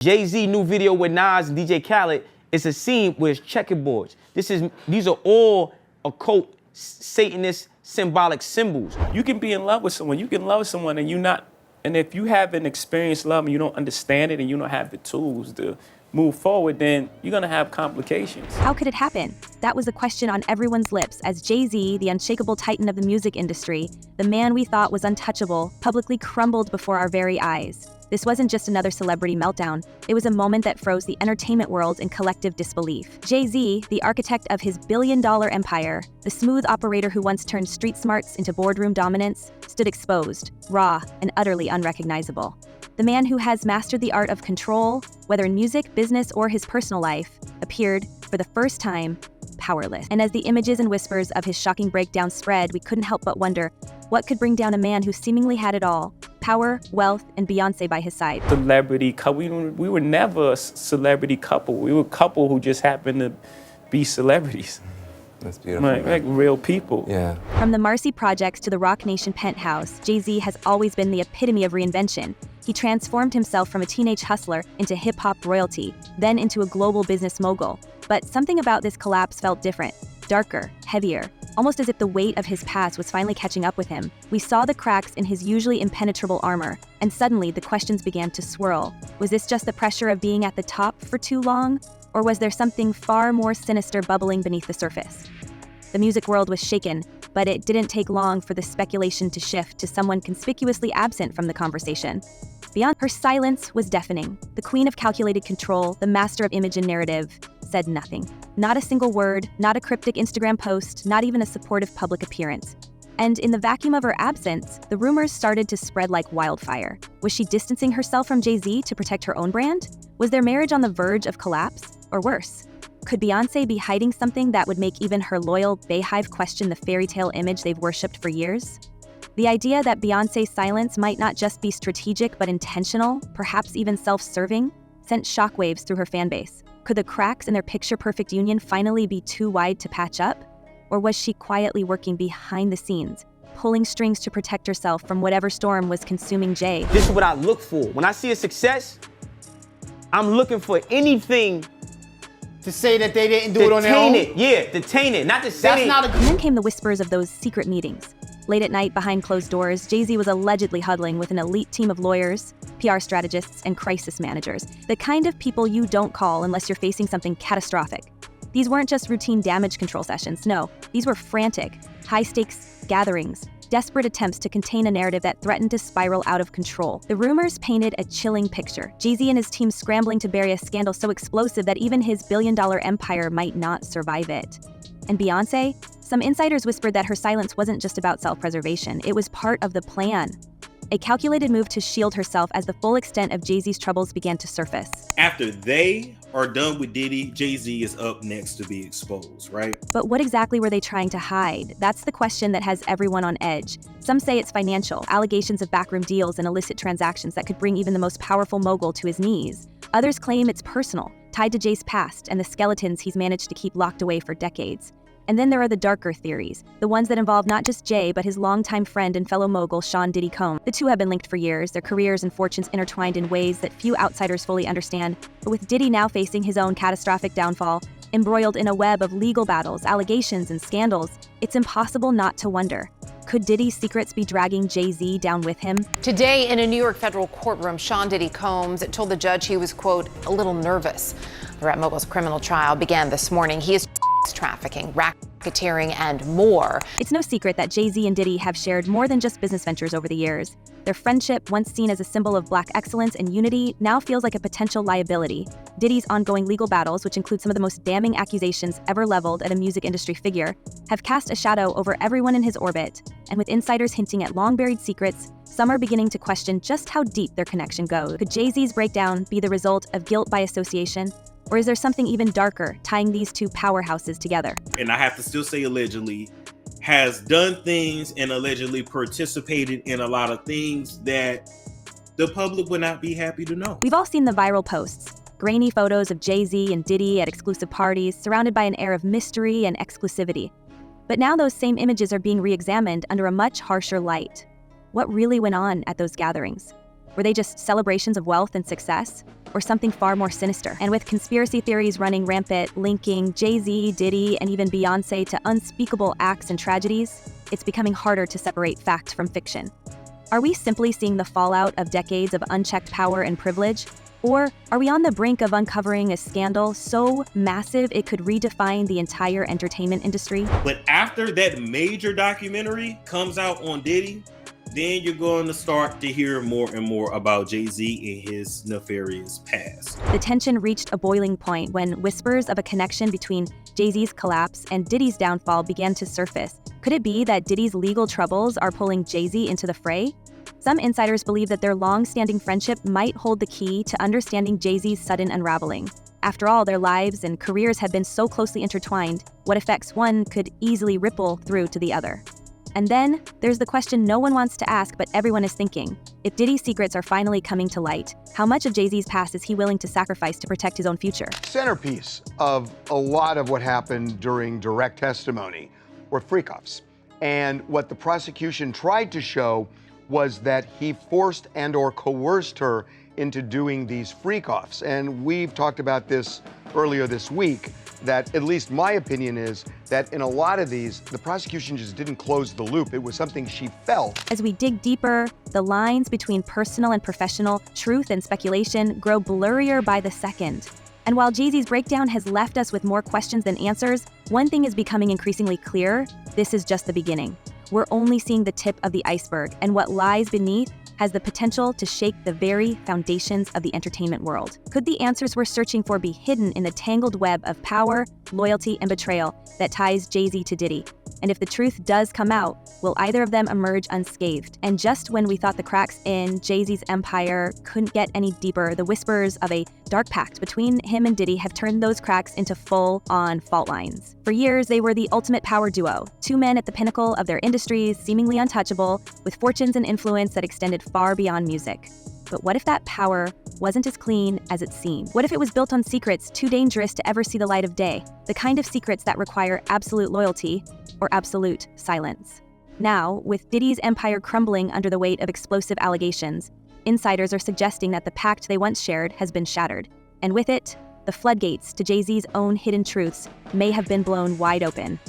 Jay-Z new video with Nas and DJ Khaled is a scene where it's checkerboards. These are all occult, Satanist, symbolic symbols. You can be in love with someone. You can love someone and if you haven't experienced love and you don't understand it and you don't have the tools to move forward, then you're gonna have complications. How could it happen? That was a question on everyone's lips as Jay-Z, the unshakable titan of the music industry, the man we thought was untouchable, publicly crumbled before our very eyes. This wasn't just another celebrity meltdown. It was a moment that froze the entertainment world in collective disbelief. Jay-Z, the architect of his billion-dollar empire, the smooth operator who once turned street smarts into boardroom dominance, stood exposed, raw, and utterly unrecognizable. The man who has mastered the art of control, whether in music, business, or his personal life, appeared, for the first time, powerless. And as the images and whispers of his shocking breakdown spread, we couldn't help but wonder, what could bring down a man who seemingly had it all? Power, wealth, and Beyoncé by his side. Celebrity couple. We were never a celebrity couple. We were a couple who just happened to be celebrities. That's beautiful. Like real people. Yeah. From the Marcy Projects to the Roc Nation penthouse, Jay-Z has always been the epitome of reinvention. He transformed himself from a teenage hustler into hip-hop royalty, then into a global business mogul. But something about this collapse felt different, darker, heavier, almost as if the weight of his past was finally catching up with him. We saw the cracks in his usually impenetrable armor, and suddenly the questions began to swirl. Was this just the pressure of being at the top for too long? Or was there something far more sinister bubbling beneath the surface? The music world was shaken, but it didn't take long for the speculation to shift to someone conspicuously absent from the conversation. Beyonce, her silence was deafening. The queen of calculated control, the master of image and narrative, said nothing. Not a single word, not a cryptic Instagram post, not even a supportive public appearance. And in the vacuum of her absence, the rumors started to spread like wildfire. Was she distancing herself from Jay-Z to protect her own brand? Was their marriage on the verge of collapse? Or worse, could Beyoncé be hiding something that would make even her loyal Bayhive question the fairy tale image they've worshipped for years? The idea that Beyoncé's silence might not just be strategic but intentional, perhaps even self-serving, sent shockwaves through her fanbase. Could the cracks in their picture-perfect union finally be too wide to patch up? Or was she quietly working behind the scenes, pulling strings to protect herself from whatever storm was consuming Jay? This is what I look for. When I see a success, I'm looking for anything to say that they didn't do it on their own? Detain it, not to say That's not And then came the whispers of those secret meetings. Late at night, behind closed doors, Jay-Z was allegedly huddling with an elite team of lawyers, PR strategists, and crisis managers, the kind of people you don't call unless you're facing something catastrophic. These weren't just routine damage control sessions, no. These were frantic, high-stakes gatherings, desperate attempts to contain a narrative that threatened to spiral out of control. The rumors painted a chilling picture. Jay-Z and his team scrambling to bury a scandal so explosive that even his billion-dollar empire might not survive it. And Beyoncé? Some insiders whispered that her silence wasn't just about self-preservation, it was part of the plan. A calculated move to shield herself as the full extent of Jay-Z's troubles began to surface. After they are done with Diddy, Jay-Z is up next to be exposed, right? But what exactly were they trying to hide? That's the question that has everyone on edge. Some say it's financial, allegations of backroom deals and illicit transactions that could bring even the most powerful mogul to his knees. Others claim it's personal, tied to Jay's past and the skeletons he's managed to keep locked away for decades. And then there are the darker theories, the ones that involve not just Jay, but his longtime friend and fellow mogul, Sean Diddy Combs. The two have been linked for years, their careers and fortunes intertwined in ways that few outsiders fully understand. But with Diddy now facing his own catastrophic downfall, embroiled in a web of legal battles, allegations, and scandals, it's impossible not to wonder. Could Diddy's secrets be dragging Jay-Z down with him? Today, in a New York federal courtroom, Sean Diddy Combs told the judge he was, quote, a little nervous. The rap mogul's criminal trial began this morning. He is trafficking, racketeering, and more. It's no secret that Jay-Z and Diddy have shared more than just business ventures over the years. Their friendship, once seen as a symbol of Black excellence and unity, now feels like a potential liability. Diddy's ongoing legal battles, which include some of the most damning accusations ever leveled at a music industry figure, have cast a shadow over everyone in his orbit. And with insiders hinting at long-buried secrets, some are beginning to question just how deep their connection goes. Could Jay-Z's breakdown be the result of guilt by association? Or is there something even darker tying these two powerhouses together? And I have to still say allegedly, has done things and allegedly participated in a lot of things that the public would not be happy to know. We've all seen the viral posts, grainy photos of Jay-Z and Diddy at exclusive parties, surrounded by an air of mystery and exclusivity. But now those same images are being re-examined under a much harsher light. What really went on at those gatherings? Were they just celebrations of wealth and success? Or something far more sinister? And with conspiracy theories running rampant, linking Jay-Z, Diddy, and even Beyonce to unspeakable acts and tragedies, it's becoming harder to separate fact from fiction. Are we simply seeing the fallout of decades of unchecked power and privilege? Or are we on the brink of uncovering a scandal so massive it could redefine the entire entertainment industry? But after that major documentary comes out on Diddy, then you're going to start to hear more and more about Jay-Z and his nefarious past. The tension reached a boiling point when whispers of a connection between Jay-Z's collapse and Diddy's downfall began to surface. Could it be that Diddy's legal troubles are pulling Jay-Z into the fray? Some insiders believe that their long-standing friendship might hold the key to understanding Jay-Z's sudden unraveling. After all, their lives and careers have been so closely intertwined, what affects one could easily ripple through to the other. And then, there's the question no one wants to ask but everyone is thinking. If Diddy's secrets are finally coming to light, how much of Jay-Z's past is he willing to sacrifice to protect his own future? Centerpiece of a lot of what happened during direct testimony were freak-offs. And what the prosecution tried to show was that he forced and/or coerced her into doing these freak-offs. And we've talked about this earlier this week, that at least my opinion is that in a lot of these, the prosecution just didn't close the loop. It was something she felt. As we dig deeper, the lines between personal and professional, truth and speculation grow blurrier by the second. And while Jay-Z's breakdown has left us with more questions than answers, one thing is becoming increasingly clear: this is just the beginning. We're only seeing the tip of the iceberg, and what lies beneath has the potential to shake the very foundations of the entertainment world. Could the answers we're searching for be hidden in the tangled web of power, loyalty, and betrayal that ties Jay-Z to Diddy? And if the truth does come out, will either of them emerge unscathed? And just when we thought the cracks in Jay-Z's empire couldn't get any deeper, the whispers of a dark pact between him and Diddy have turned those cracks into full-on fault lines. For years, they were the ultimate power duo, two men at the pinnacle of their industries, seemingly untouchable, with fortunes and influence that extended far beyond music. But what if that power wasn't as clean as it seemed? What if it was built on secrets too dangerous to ever see the light of day? The kind of secrets that require absolute loyalty or absolute silence. Now, with Diddy's empire crumbling under the weight of explosive allegations, insiders are suggesting that the pact they once shared has been shattered. And with it, the floodgates to Jay-Z's own hidden truths may have been blown wide open.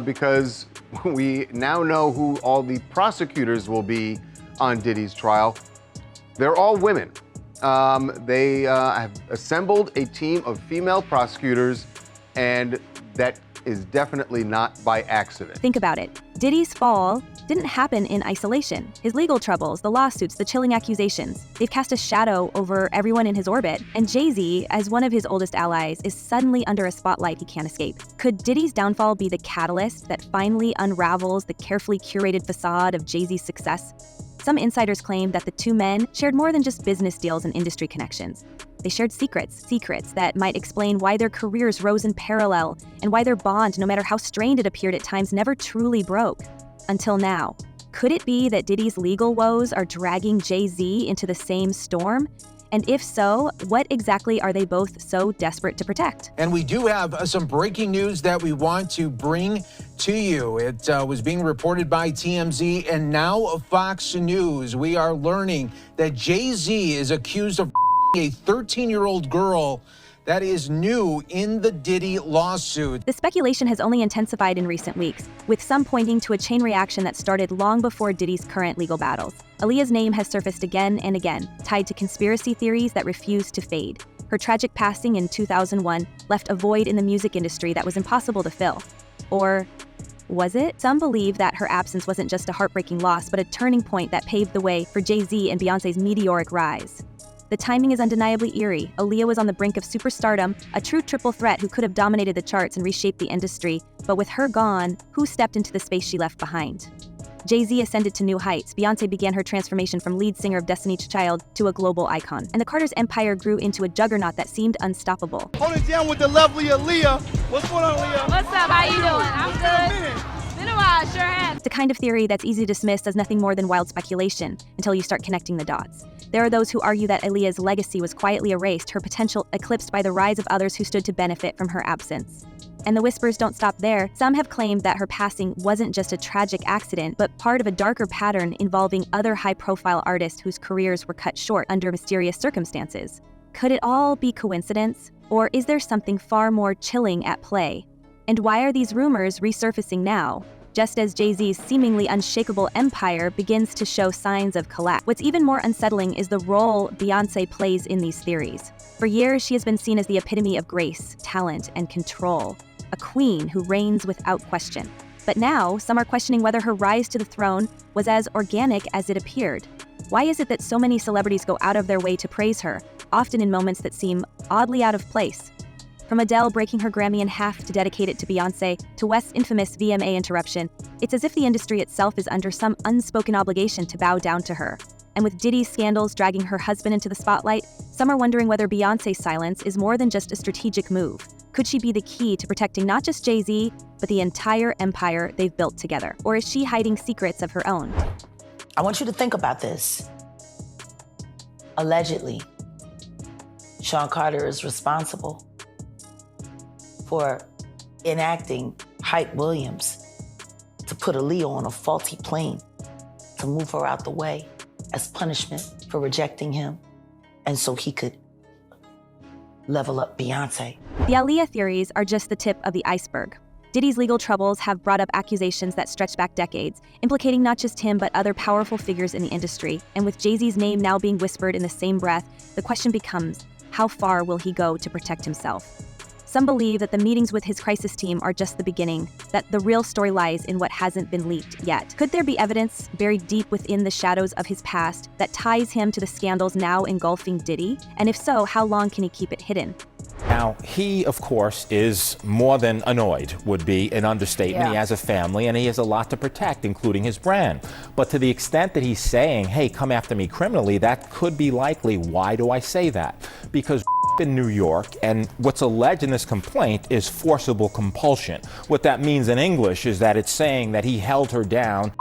Because we now know who all the prosecutors will be on Diddy's trial. They're all women. They have assembled a team of female prosecutors, and that is definitely not by accident. Think about it. Diddy's fall didn't happen in isolation. His legal troubles, the lawsuits, the chilling accusations, they've cast a shadow over everyone in his orbit. And Jay-Z, as one of his oldest allies, is suddenly under a spotlight he can't escape. Could Diddy's downfall be the catalyst that finally unravels the carefully curated facade of Jay-Z's success? Some insiders claim that the two men shared more than just business deals and industry connections. They shared secrets that might explain why their careers rose in parallel and why their bond, no matter how strained it appeared at times, never truly broke. Until now. Could it be that Diddy's legal woes are dragging Jay-Z into the same storm? And if so, what exactly are they both so desperate to protect? And we do have some breaking news that we want to bring to you. It was being reported by TMZ and now Fox News. We are learning that Jay-Z is accused of a 13-year-old girl. That is new in the Diddy lawsuit. The speculation has only intensified in recent weeks, with some pointing to a chain reaction that started long before Diddy's current legal battles. Aaliyah's name has surfaced again and again, tied to conspiracy theories that refuse to fade. Her tragic passing in 2001 left a void in the music industry that was impossible to fill. Or was it? Some believe that her absence wasn't just a heartbreaking loss, but a turning point that paved the way for Jay-Z and Beyonce's meteoric rise. The timing is undeniably eerie. Aaliyah was on the brink of superstardom, a true triple threat who could have dominated the charts and reshaped the industry. But with her gone, who stepped into the space she left behind? Jay-Z ascended to new heights. Beyonce began her transformation from lead singer of Destiny's Child to a global icon. And the Carter's empire grew into a juggernaut that seemed unstoppable. Hold it down with the lovely Aaliyah. What's going on, Aaliyah? What's up? How you doing? I'm good. It's been a wash your hands. It's a kind of theory that's easy to dismiss as nothing more than wild speculation until you start connecting the dots. There are those who argue that Aaliyah's legacy was quietly erased, her potential eclipsed by the rise of others who stood to benefit from her absence. And the whispers don't stop there. Some have claimed that her passing wasn't just a tragic accident, but part of a darker pattern involving other high-profile artists whose careers were cut short under mysterious circumstances. Could it all be coincidence? Or is there something far more chilling at play? And why are these rumors resurfacing now, just as Jay-Z's seemingly unshakable empire begins to show signs of collapse? What's even more unsettling is the role Beyoncé plays in these theories. For years, she has been seen as the epitome of grace, talent, and control, a queen who reigns without question. But now, some are questioning whether her rise to the throne was as organic as it appeared. Why is it that so many celebrities go out of their way to praise her, often in moments that seem oddly out of place? From Adele breaking her Grammy in half to dedicate it to Beyoncé, to West's infamous VMA interruption, it's as if the industry itself is under some unspoken obligation to bow down to her. And with Diddy's scandals dragging her husband into the spotlight, some are wondering whether Beyoncé's silence is more than just a strategic move. Could she be the key to protecting not just Jay-Z, but the entire empire they've built together? Or is she hiding secrets of her own? I want you to think about this. Allegedly, Sean Carter is responsible for enacting Hype Williams to put Aaliyah on a faulty plane, to move her out the way as punishment for rejecting him, and so he could level up Beyoncé. The Aaliyah theories are just the tip of the iceberg. Diddy's legal troubles have brought up accusations that stretch back decades, implicating not just him but other powerful figures in the industry. And with Jay-Z's name now being whispered in the same breath, the question becomes, how far will he go to protect himself? Some believe that the meetings with his crisis team are just the beginning, that the real story lies in what hasn't been leaked yet. Could there be evidence buried deep within the shadows of his past that ties him to the scandals now engulfing Diddy? And if so, how long can he keep it hidden? Now, he, of course, is more than annoyed, would be an understatement. Yeah. He has a family and he has a lot to protect, including his brand. But to the extent that he's saying, hey, come after me criminally, that could be likely. Why do I say that? Because in New York, and what's alleged in this complaint is forcible compulsion. What that means in English is that it's saying that he held her down.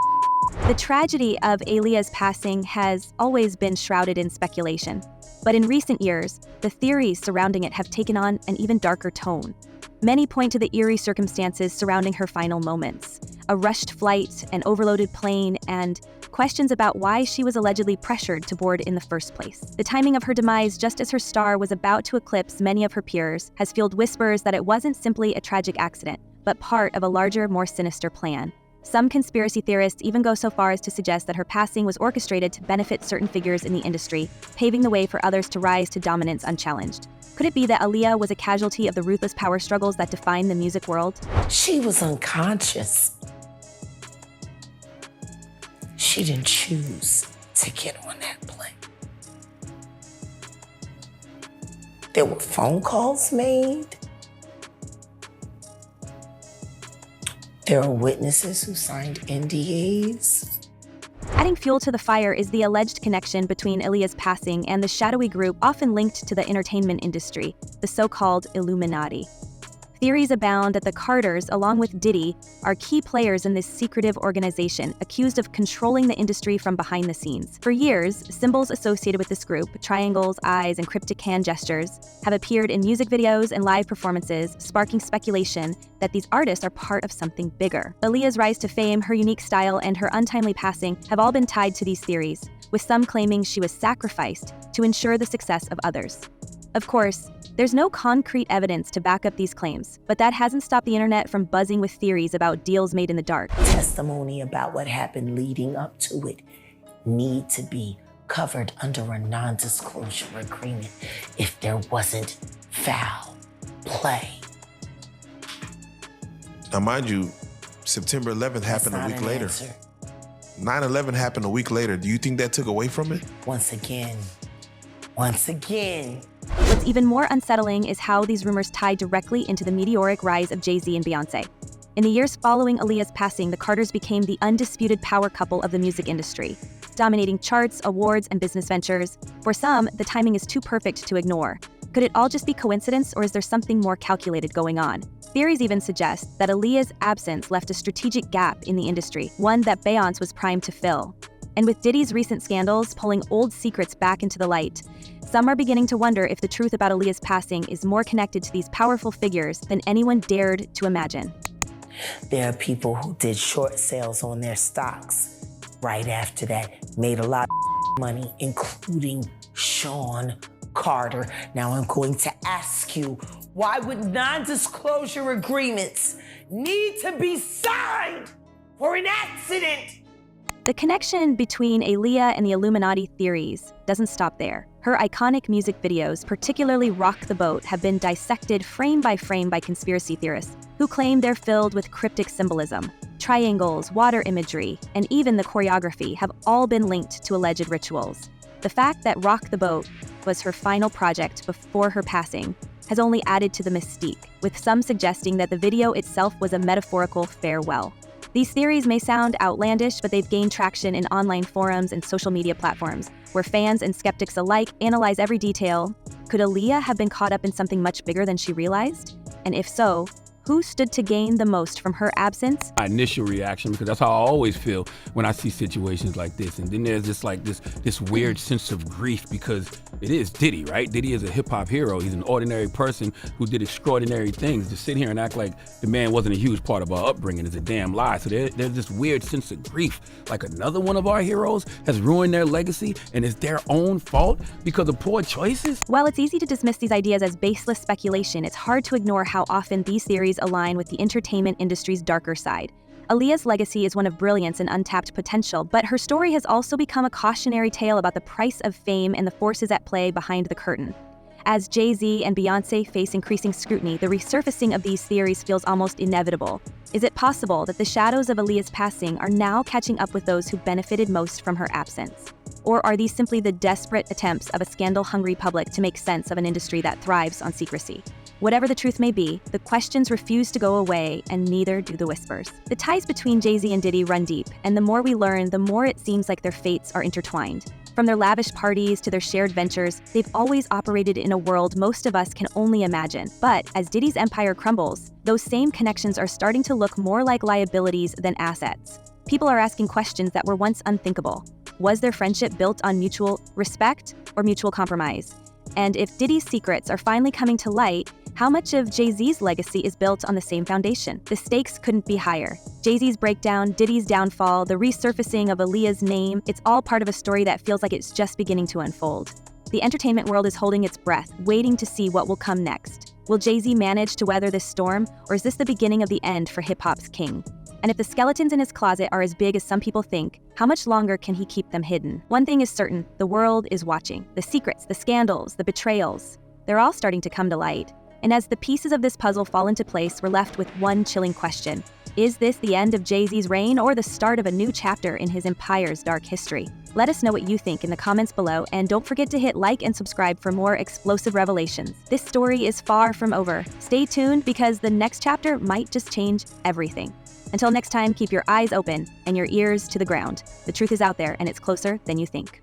The tragedy of Aaliyah's passing has always been shrouded in speculation. But in recent years, the theories surrounding it have taken on an even darker tone. Many point to the eerie circumstances surrounding her final moments. A rushed flight, an overloaded plane, and questions about why she was allegedly pressured to board in the first place. The timing of her demise, just as her star was about to eclipse many of her peers, has fueled whispers that it wasn't simply a tragic accident, but part of a larger, more sinister plan. Some conspiracy theorists even go so far as to suggest that her passing was orchestrated to benefit certain figures in the industry, paving the way for others to rise to dominance unchallenged. Could it be that Aaliyah was a casualty of the ruthless power struggles that define the music world? She was unconscious. She didn't choose to get on that plane. There were phone calls made. There are witnesses who signed NDAs. Adding fuel to the fire is the alleged connection between Aaliyah's passing and the shadowy group often linked to the entertainment industry, the so-called Illuminati. Theories abound that the Carters, along with Diddy, are key players in this secretive organization, accused of controlling the industry from behind the scenes. For years, symbols associated with this group, triangles, eyes, and cryptic hand gestures, have appeared in music videos and live performances, sparking speculation that these artists are part of something bigger. Aaliyah's rise to fame, her unique style, and her untimely passing have all been tied to these theories, with some claiming she was sacrificed to ensure the success of others. Of course, there's no concrete evidence to back up these claims, but that hasn't stopped the internet from buzzing with theories about deals made in the dark. Testimony about what happened leading up to it need to be covered under a non-disclosure agreement if there wasn't foul play. Now, mind you, September 11th happened a week later. 9/11 happened a week later. Do you think that took away from it? Once again. What's even more unsettling is how these rumors tie directly into the meteoric rise of Jay-Z and Beyoncé. In the years following Aaliyah's passing, the Carters became the undisputed power couple of the music industry, dominating charts, awards, and business ventures. For some, the timing is too perfect to ignore. Could it all just be coincidence, or is there something more calculated going on? Theories even suggest that Aaliyah's absence left a strategic gap in the industry, one that Beyoncé was primed to fill. And with Diddy's recent scandals pulling old secrets back into the light, some are beginning to wonder if the truth about Aaliyah's passing is more connected to these powerful figures than anyone dared to imagine. There are people who did short sales on their stocks right after that, made a lot of money, including Sean Carter. Now I'm going to ask you, why would non-disclosure agreements need to be signed for an accident? The connection between Aaliyah and the Illuminati theories doesn't stop there. Her iconic music videos, particularly Rock the Boat, have been dissected frame by conspiracy theorists who claim they're filled with cryptic symbolism. Triangles, water imagery, and even the choreography have all been linked to alleged rituals. The fact that Rock the Boat was her final project before her passing has only added to the mystique, with some suggesting that the video itself was a metaphorical farewell. These theories may sound outlandish, but they've gained traction in online forums and social media platforms, where fans and skeptics alike analyze every detail. Could Aaliyah have been caught up in something much bigger than she realized? And if so, who stood to gain the most from her absence? My initial reaction, because that's how I always feel when I see situations like this. And then there's this weird sense of grief, because it is Diddy, right? Diddy is a hip hop hero. He's an ordinary person who did extraordinary things. To sit here and act like the man wasn't a huge part of our upbringing is a damn lie. So there's this weird sense of grief. Like another one of our heroes has ruined their legacy, and it's their own fault because of poor choices? While it's easy to dismiss these ideas as baseless speculation, it's hard to ignore how often these theories align with the entertainment industry's darker side. Aaliyah's legacy is one of brilliance and untapped potential, but her story has also become a cautionary tale about the price of fame and the forces at play behind the curtain. As Jay-Z and Beyoncé face increasing scrutiny, the resurfacing of these theories feels almost inevitable. Is it possible that the shadows of Aaliyah's passing are now catching up with those who benefited most from her absence? Or are these simply the desperate attempts of a scandal-hungry public to make sense of an industry that thrives on secrecy? Whatever the truth may be, the questions refuse to go away, and neither do the whispers. The ties between Jay-Z and Diddy run deep, and the more we learn, the more it seems like their fates are intertwined. From their lavish parties to their shared ventures, they've always operated in a world most of us can only imagine. But as Diddy's empire crumbles, those same connections are starting to look more like liabilities than assets. People are asking questions that were once unthinkable. Was their friendship built on mutual respect or mutual compromise? And if Diddy's secrets are finally coming to light, how much of Jay-Z's legacy is built on the same foundation? The stakes couldn't be higher. Jay-Z's breakdown, Diddy's downfall, the resurfacing of Aaliyah's name, it's all part of a story that feels like it's just beginning to unfold. The entertainment world is holding its breath, waiting to see what will come next. Will Jay-Z manage to weather this storm, or is this the beginning of the end for hip-hop's king? And if the skeletons in his closet are as big as some people think, how much longer can he keep them hidden? One thing is certain, the world is watching. The secrets, the scandals, the betrayals, they're all starting to come to light. And as the pieces of this puzzle fall into place, we're left with one chilling question. Is this the end of Jay-Z's reign or the start of a new chapter in his empire's dark history? Let us know what you think in the comments below, and don't forget to hit like and subscribe for more explosive revelations. This story is far from over. Stay tuned, because the next chapter might just change everything. Until next time, keep your eyes open and your ears to the ground. The truth is out there, and it's closer than you think.